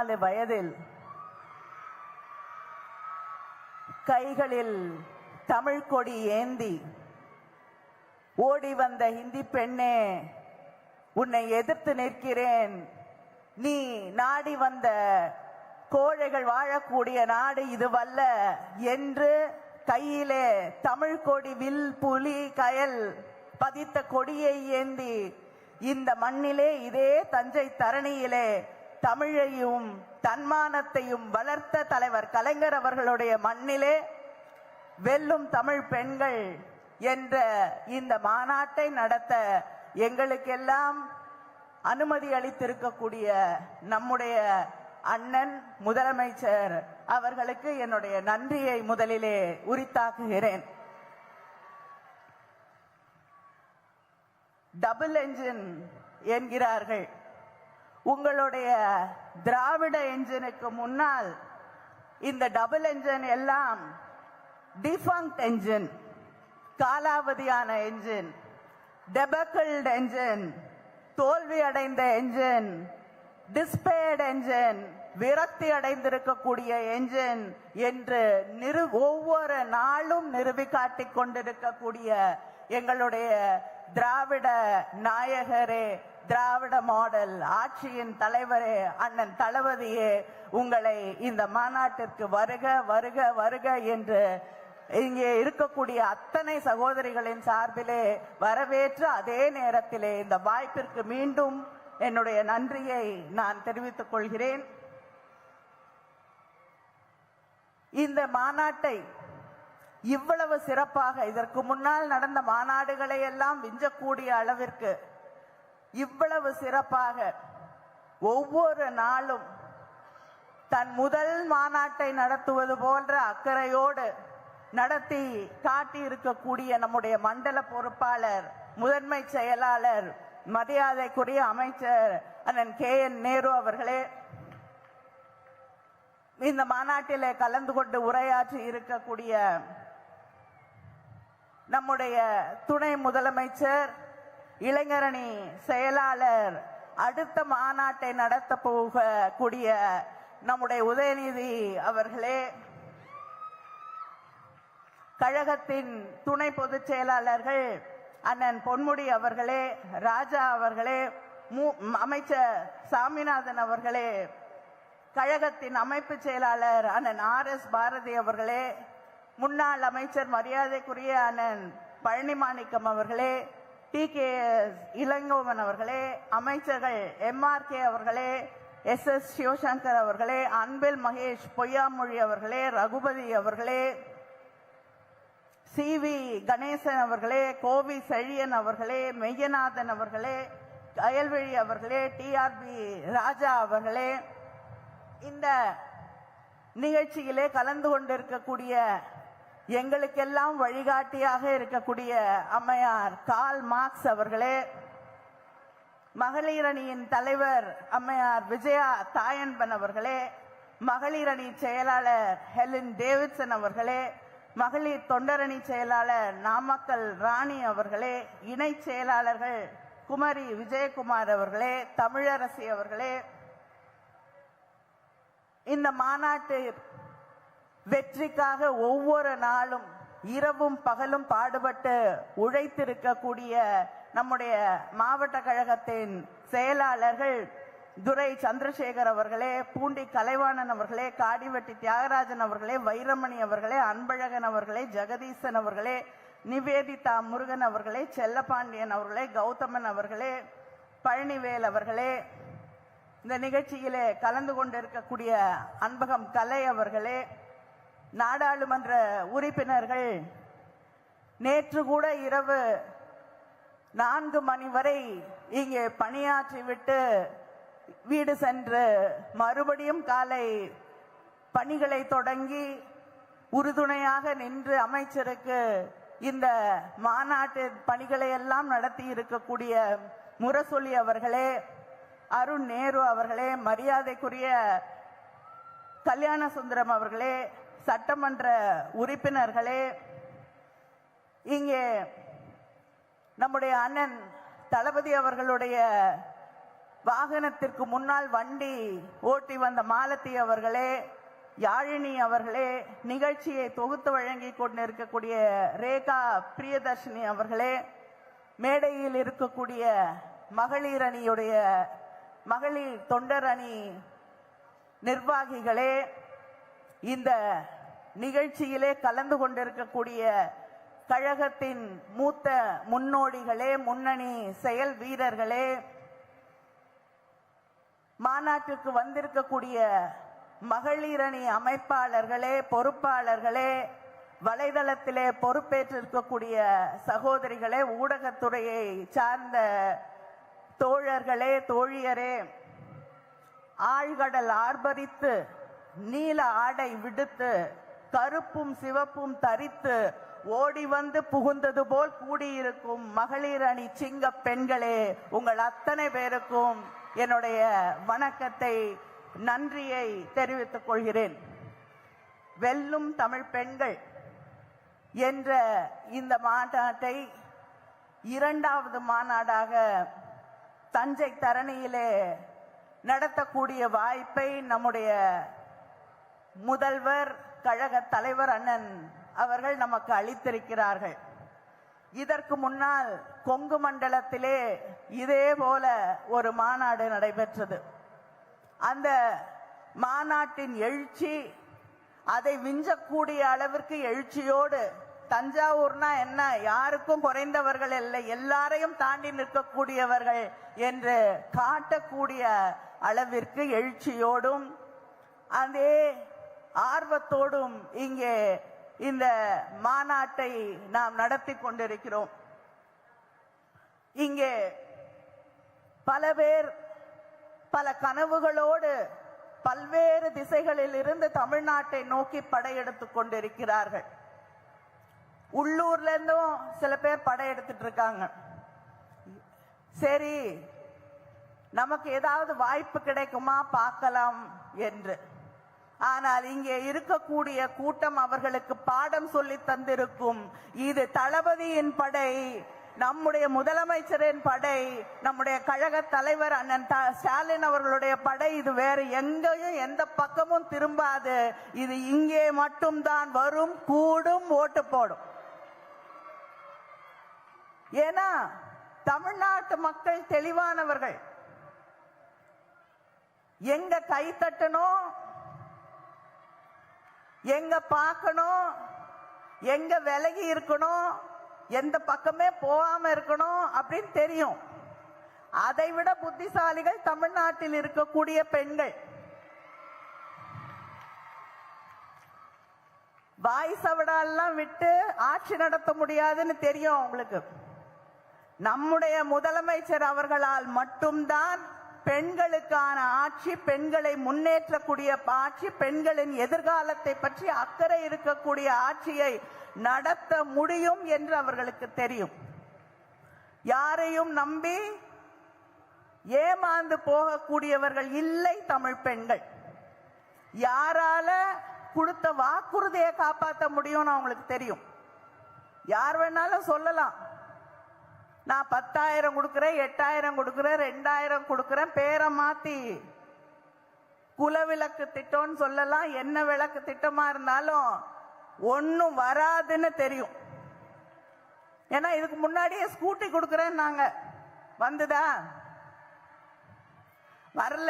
14 வயதில் கைகளில் தமிழ் கொடி ஏந்தி ஓடி வந்த இந்தி பெண்ணே, உன்னை எதிர்த்து நிற்கிறேன். நீ நாடி வந்த கோழைகள் வாழக்கூடிய நாடு இதுவல்ல என்று கையிலே தமிழ் கொடி, வில், புலி, கயல் பதித்த கொடியை ஏந்தி இந்த மண்ணிலே, இதே தஞ்சை தரணியிலே தமிழையும் தன்மானத்தையும் வளர்த்த தலைவர் கலைஞர் அவர்களுடைய மண்ணிலே வெல்லும் தமிழ் பெண்கள் என்ற இந்த மாநாட்டை நடத்த எங்களுக்கெல்லாம் அனுமதி அளித்திருக்கக்கூடிய நம்முடைய அண்ணன் முதலமைச்சர் அவர்களுக்கு என்னுடைய நன்றியை முதலிலே உரித்தாக்குகிறேன். டபுள் என்ஜின் என்கிறார்கள். உங்களுடைய திராவிட என்ஜினுக்கு முன்னால் இந்த டபுள் என்ஜின் எல்லாம் டிஃபங்க்ட் என்ஜின், காலாவதியான என்ஜின், டெபக்கிள்ட் என்ஜின், தோல்வி அடைந்த என்ஜின், டிஸ்பேர்ட் என்ஜின், விரக்தி அடைந்திருக்கக்கூடிய என்ஜின் என்று ஒவ்வொரு நாளும் நிறுவி காட்டிக் கொண்டிருக்கக்கூடிய எங்களுடைய திராவிட நாயகரே, திராவிட மாடல் ஆட்சியின் தலைவரே, அண்ணன் தளபதியே, உங்களை இந்த மாநாட்டிற்கு வருக வருக வருக என்று இங்கே இருக்கக்கூடிய அத்தனை சகோதரிகளின் சார்பிலே வரவேற்று, அதே நேரத்திலே இந்த வாய்ப்பிற்கு மீண்டும் என்னுடைய நன்றியை நான் தெரிவித்துக் கொள்கிறேன். இந்த மாநாட்டை இவ்வளவு சிறப்பாக, இதற்கு முன்னால் நடந்த மாநாடுகளை எல்லாம் விஞ்சக்கூடிய அளவிற்கு இவ்வளவு சிறப்பாக ஒவ்வொரு நாளும் தன் முதல் மாநாட்டை நடத்துவது போன்ற அக்கறையோடு நடத்தி காட்டி இருக்கக்கூடிய நம்முடைய மண்டல பொறுப்பாளர், முதன்மை செயலாளர், மரியாதைக்குரிய அமைச்சர் அண்ணன் KN நேரு அவர்களே, இந்த மாநாட்டிலே கலந்து கொண்டு உரையாற்றி இருக்கக்கூடிய நம்முடைய துணை முதலமைச்சர், இளைஞரணி செயலாளர், அடுத்த மாநாட்டை நடத்த போகக்கூடிய நம்முடைய உதயநிதி அவர்களே, கழகத்தின் துணை பொதுச் செயலாளர்கள் அண்ணன் பொன்முடி அவர்களே, ராஜா அவர்களே, அமைச்சர் சாமிநாதன் அவர்களே, கழகத்தின் அமைப்பு செயலாளர் அண்ணன் RS பாரதி அவர்களே, முன்னாள் அமைச்சர் மரியாதைக்குரிய அண்ணன் பழனிமாணிக்கம் அவர்களே, TKS இளங்கோவன் அவர்களே, அமைச்சர்கள் MRK அவர்களே, SS சிவசங்கர் அவர்களே, அன்பில் மகேஷ் பொய்யாமொழி அவர்களே, ரகுபதி அவர்களே, CV கணேசன் அவர்களே, கோவி செழியன் அவர்களே, மெய்யநாதன் அவர்களே, கயல்வெளி அவர்களே, TRB ராஜா அவர்களே, இந்த நிகழ்ச்சியிலே கலந்து கொண்டிருக்கக்கூடிய எங்களுக்கெல்லாம் வழிகாட்டியாக இருக்கக்கூடிய அம்மையார் கால் மார்க்ஸ் அவர்களே, மகளிரணி தலைவர் அம்மையார் விஜயா தாயன்பன் அவர்களே, மகளிரணி செயலாளர் ஹெலின் டேவிட்சன் அவர்களே, மகளிர் தொண்டரணி செயலாளர் நாமக்கல் ராணி அவர்களே, இணை செயலாளர்கள் குமரி விஜயகுமார் அவர்களே, தமிழரசி அவர்களே, இந்த மாநாட்டு வெற்றிக்காக ஒவ்வொரு நாளும் இரவும் பகலும் பாடுபட்டு உழைத்திருக்கக்கூடிய நம்முடைய மாவட்ட கழகத்தின் செயலாளர்கள் துரை சந்திரசேகர் அவர்களே, பூண்டி கலைவாணன் அவர்களே, காடிவெட்டி தியாகராஜன் அவர்களே, வைரமணி அவர்களே, அன்பழகன் அவர்களே, ஜெகதீசன் அவர்களே, நிவேதிதா முருகன் அவர்களே, செல்லப்பாண்டியன் அவர்களே, கௌதமன் அவர்களே, பழனிவேல் அவர்களே, இந்த நிகழ்ச்சியிலே கலந்து கொண்டிருக்கக்கூடிய அன்பகம் கலை அவர்களே, நாடாளுமன்ற உறுப்பினர்கள், நேற்று கூட இரவு 4 மணி வரை இங்கே பணியாற்றிவிட்டு வீடு சென்று மறுபடியும் காலை பணிகளை தொடங்கி உறுதுணையாக நின்று அமைச்சருக்கு இந்த மாநாட்டு பணிகளை எல்லாம் நடத்தி இருக்கக்கூடிய முரசொலி அவர்களே, அருண் நேரு அவர்களே, மரியாதைக்குரிய கல்யாண சுந்தரம் அவர்களே, சட்டமன்ற உறுப்பினர்களே, இங்கே நம்முடைய அண்ணன் தளபதி அவர்களுடைய வாகனத்திற்கு முன்னால் வண்டி ஓட்டி வந்த மாலதி அவர்களே, யாழினி அவர்களே, நிகழ்ச்சியை தொகுத்து வழங்கி கொண்டிருக்கக்கூடிய ரேகா பிரியதர்ஷினி அவர்களே, மேடையில் இருக்கக்கூடிய மகளிர் அணியுடைய மகளிர் தொண்டர் அணி நிர்வாகிகளே, இந்த நிகழ்ச்சியிலே கலந்து கொண்டிருக்கக்கூடிய கழகத்தின் மூத்த முன்னோடிகளே, முன்னணி செயல் வீரர்களே, மாநாட்டுக்கு வந்திருக்கக்கூடிய மகளிர் அணி அமைப்பாளர்களே, பொறுப்பாளர்களே, வலைதளத்திலே பொறுப்பேற்றிருக்கக்கூடிய சகோதரிகளே, ஊடகத்துறையை சார்ந்த தோழர்களே, தோழியரே, ஆழ்கடல் ஆர்ப்பரித்து நீல ஆடை விடுத்து கருப்பும் சிவப்பும் தரித்து ஓடி வந்து புகுந்தது போல் கூடியிருக்கும் மகளிர் அணி சிங்க பெண்களே, உங்கள் அத்தனை பேருக்கும் என்னுடைய வணக்கத்தை, நன்றியை தெரிவித்துக் கொள்கிறேன். வெல்லும் தமிழ் பெண்கள் என்ற இந்த மாநாட்டை இரண்டாவது மாநாடாக தஞ்சை தரணியிலே நடத்தக்கூடிய வாய்ப்பை நம்முடைய முதல்வர், கழக தலைவர் அண்ணன் அவர்கள் நமக்கு அளித்திருக்கிறார்கள். இதற்கு முன்னால் கொங்கு மண்டலத்திலே இதே போல ஒரு மாநாடு நடைபெற்றது. அந்த மாநாட்டின் எழுச்சி அதை விஞ்சக்கூடிய அளவிற்கு எழுச்சியோடு, தஞ்சாவூர்னா என்ன, யாருக்கும் குறைந்தவர்கள் இல்லை, எல்லாரையும் தாண்டி நிற்கக்கூடியவர்கள் என்று காட்டக்கூடிய அளவிற்கு எழுச்சியோடும் அதே ஆர்வத்தோடும் இங்கே இந்த மாநாட்டை நாம் நடத்தி கொண்டிருக்கிறோம். இங்கே பல பேர் பல கனவுகளோடு பல்வேறு திசைகளில் இருந்து தமிழ்நாட்டை நோக்கி படையெடுத்துக் கொண்டிருக்கிறார்கள். உள்ளூர்ல இருந்தும் சில பேர் படையெடுத்துட்டு இருக்காங்க. சரி, நமக்கு ஏதாவது வாய்ப்பு கிடைக்குமா பார்க்கலாம் என்று. ஆனால் இங்கே இருக்கக்கூடிய கூட்டம் அவர்களுக்கு பாடம் சொல்லி தந்திருக்கும். இது தளபதியின் படை, நம்முடைய முதலமைச்சரின் படை, நம்முடைய கழக தலைவர் அண்ணன் ஸ்டாலின் அவர்களுடைய படை. இது வேறு எங்கேயும் எந்த பக்கமும் திரும்பாது. இது இங்கே மட்டும்தான் வரும், கூடும், ஓட்டு போடும். ஏன்னா தமிழ்நாட்டு மக்கள் தெளிவானவர்கள். எங்க கை தட்டணும், எங்க பார்க்கணும், எங்க விலகி இருக்கணும், எந்த பக்கமே போகாம இருக்கணும் அப்படின்னு தெரியும். அதை விட புத்திசாலிகள் தமிழ்நாட்டில் இருக்கக்கூடிய பெண்கள். வாய் சவடாலாம் விட்டு ஆட்சி நடத்த முடியாதுன்னு தெரியும் அவங்களுக்கு. நம்முடைய முதலமைச்சர் அவர்களால் மட்டும்தான் பெண்களுக்கான ஆட்சி, பெண்களை முன்னேற்றக்கூடிய ஆட்சி, பெண்களின் எதிர்காலத்தை பற்றி அக்கறை இருக்கக்கூடிய ஆட்சியை நடத்த முடியும் என்று அவர்களுக்கு தெரியும். யாரையும் நம்பி ஏமாந்து போகக்கூடியவர்கள் இல்லை தமிழ் பெண்கள். யாரால கொடுத்த வாக்குறுதியை காப்பாற்ற முடியும்னு அவங்களுக்கு தெரியும். யார் வேணாலும் சொல்லலாம், நான் 10,000 கொடுக்கிறேன், 8,000 கொடுக்கிறேன், 2,000 கொடுக்கிறேன், பேரை மாத்தி குலவிளக்கு திட்டம்னு சொல்லலாம். என்ன விளக்கு திட்டமா இருந்தாலும் ஒன்னும் வராதுன்னு தெரியும். ஏன்னா இதுக்கு முன்னாடியே ஸ்கூட்டி கொடுக்கிறேன் நாங்க, வந்துதா? வரல.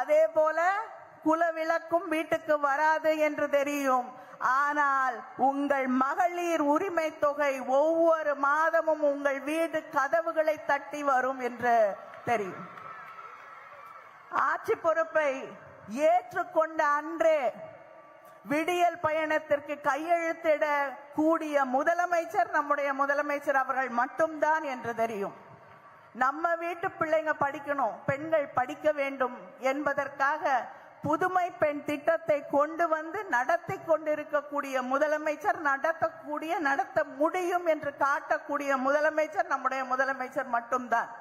அதே போல குலவிளக்கும் வீட்டுக்கு வராது என்று தெரியும். ஆனால் உங்கள் மகளிர் உரிமை தொகை ஒவ்வொரு மாதமும் உங்கள் வீடு கதவுகளை தட்டி வரும் என்று தெரியும். ஆட்சி பொறுப்பை ஏற்றுக்கொண்ட அன்றே விடியல் பயணத்திற்கு கையெழுத்திட கூடிய முதலமைச்சர் நம்முடைய முதலமைச்சர் அவர்கள் மட்டும்தான் என்று தெரியும். நம்ம வீட்டு பிள்ளைங்க படிக்கணும், பெண்கள் படிக்க வேண்டும் என்பதற்காக புதுமை பெண் திட்டத்தை கொண்டு வந்து நடத்தி கொண்டிருக்கக்கூடிய முதலமைச்சர், நடத்த முடியும் என்று காட்டக்கூடிய முதலமைச்சர் நம்முடைய முதலமைச்சர் மட்டும்தான்.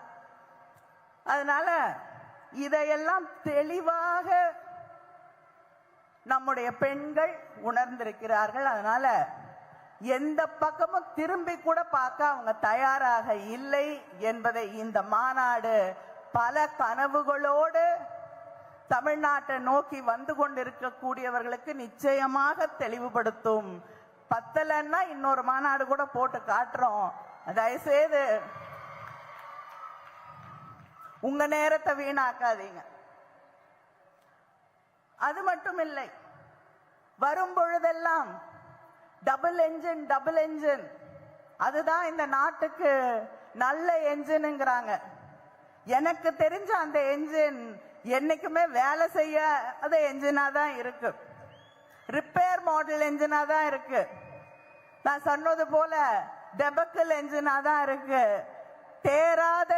அதனால இதையெல்லாம் தெளிவாக நம்முடைய பெண்கள் உணர்ந்திருக்கிறார்கள். அதனால எந்த பக்கமும் திரும்பி கூட பார்க்க அவங்க தயாராக இல்லை என்பதை இந்த மாநாடு பல கனவுகளோடு தமிழ்நாட்டை நோக்கி வந்து கொண்டிருக்கக்கூடியவர்களுக்கு நிச்சயமாக தெளிவுபடுத்தும். பத்தலன்னா இன்னொரு மாநாடு கூட போட்டு காட்டுறோம். தயவுசெய்து உங்க நேரத்தை வீணாக்காதீங்க. அது மட்டும் இல்லை, வரும் பொழுதெல்லாம் டபுள் என்ஜின் அதுதான் இந்த நாட்டுக்கு நல்ல என்ஜின்ங்கிறாங்க. எனக்கு தெரிஞ்ச அந்த என்ஜின் என்னைக்குமே வேலை செய்ய அது என்ஜினா தான் இருக்கு, ரிப்பேர் மாடல் என்ஜினா தான் இருக்கு. நான் சொன்னது போல டெபக்கல் என்ஜினா தான் இருக்கு, தேராத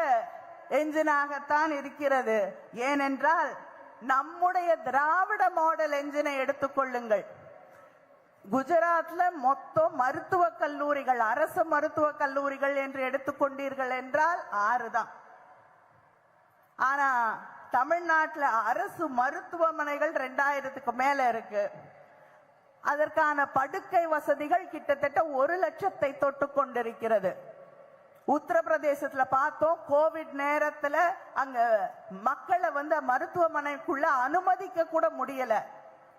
என்ஜினாகத்தான் இருக்கிறது. ஏனென்றால் நம்முடைய திராவிட மாடல் என்ஜினை எடுத்துக்கொள்ளுங்கள். குஜராத்ல மொத்தம் மருத்துவக் கல்லூரிகள், அரசு மருத்துவக் கல்லூரிகள் என்று எடுத்துக்கொண்டீர்கள் என்றால் 6 தான். ஆனா தமிழ்நாட்டில் அரசு மருத்துவமனைகள் 2000க்கு மேல இருக்கு. அதற்கான படுக்கை வசதிகள் கிட்டத்தட்ட 1 லட்சத்தை தொட்டு கொண்டிருக்கிறது. உத்தரப்பிரதேசத்துல பார்த்தோம், கோவிட் நேரத்துல அங்க மக்களை மருத்துவமனைக்குள்ள அனுமதிக்க கூட முடியல.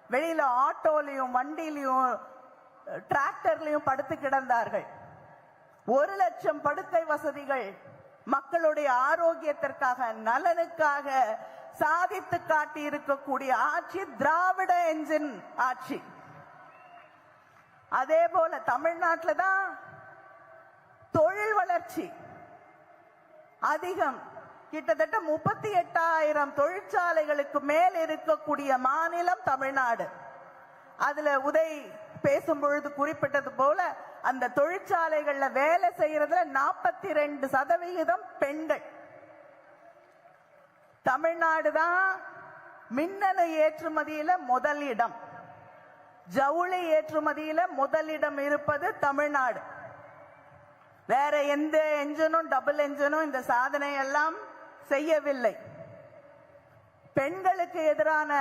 வெளியில ஆட்டோலையும் வண்டிலையும் டிராக்டர்லயும் படுத்து கிடந்தார்கள். 1 லட்சம் படுக்கை வசதிகள் மக்களுடைய ஆரோக்கியத்திற்காக, நலனுக்காக சாதித்து காட்டி இருக்கக்கூடிய ஆட்சி திராவிட என்ஜின் ஆட்சி. அதே போல தமிழ்நாட்டில் தான் தொழில் வளர்ச்சி அதிகம். கிட்டத்தட்ட 38,000 தொழிற்சாலைகளுக்கு மேல் இருக்கக்கூடிய மாநிலம் தமிழ்நாடு. அதுல உதய் பேசும் பொழுது குறிப்பிட்டது போல அந்த தொழிற்சாலைகள்ல வேலை செய்யறதுல 42% பெண்கள். தமிழ்நாடு தான் மின்னணு ஏற்றுமதியில முதலிடம், ஜவுளி ஏற்றுமதியில முதலிடம் இருப்பது தமிழ்நாடு. வேற எந்த என்ஜினும் டபுள் என்ஜினும் இந்த சாதனை எல்லாம் செய்யவில்லை. பெண்களுக்கு எதிரான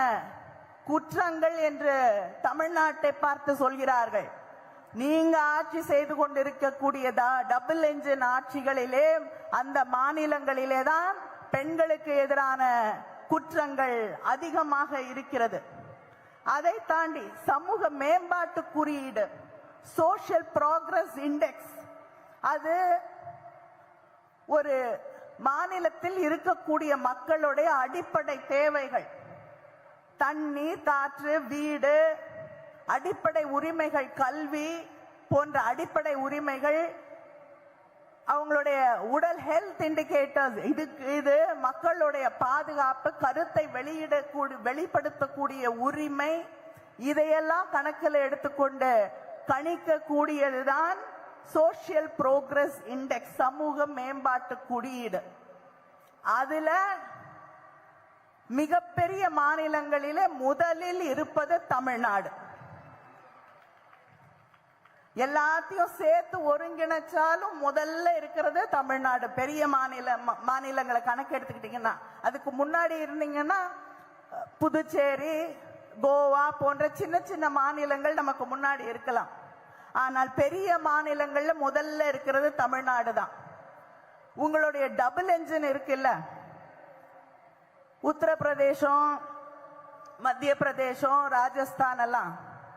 குற்றங்கள் என்று தமிழ்நாட்டை பார்த்து சொல்கிறார்கள். நீங்க ஆட்சி செய்து கொண்டிருக்கக்கூடிய டபுள் என்ஜின் ஆட்சிகளிலே, அந்த மாநிலங்களிலே தான் பெண்களுக்கு எதிரான குற்றங்கள் அதிகமாக இருக்கிறது. அதை தாண்டி சமூக மேம்பாட்டு குறியீடு, சோஷியல் ப்ராக்ரஸ் இண்டெக்ஸ், அது ஒரு மாநிலத்தில் இருக்கக்கூடிய மக்களுடைய அடிப்படை தேவைகள், தண்ணீர், காற்று, வீடு, அடிப்படை உரிமைகள், கல்வி போன்ற அடிப்படை உரிமைகள், அவங்களுடைய உடல் ஹெல்த் இண்டிகேட்டர்ஸ், இது மக்களுடைய பாதுகாப்பு, கருத்தை வெளிப்படுத்தக்கூடிய உரிமை, இதையெல்லாம் கணக்கில் எடுத்துக்கொண்டு கணிக்கக்கூடியதுதான் சோஷியல் ப்ரோக்ரஸ் இண்டெக்ஸ், சமூக மேம்பாட்டு குறியீடு. அதுல மிகப்பெரிய மாநிலங்களிலே முதலில் இருப்பது தமிழ்நாடு. எல்லாத்தையும் சேர்த்து ஒருங்கிணைச்சாலும் முதல்ல இருக்கிறது தமிழ்நாடு. பெரிய மாநிலங்களை கணக்கு எடுத்துக்கிட்டீங்கன்னா, அதுக்கு முன்னாடி இருந்தீங்கன்னா புதுச்சேரி, கோவா போன்ற சின்ன சின்ன மாநிலங்கள் நமக்கு முன்னாடி இருக்கலாம். ஆனால் பெரிய மாநிலங்கள்ல முதல்ல இருக்கிறது தமிழ்நாடு தான். உங்களுடைய டபுள் என்ஜின் இருக்குல்ல, உத்தரப்பிரதேசம், மத்திய பிரதேசம், ராஜஸ்தான் எல்லாம்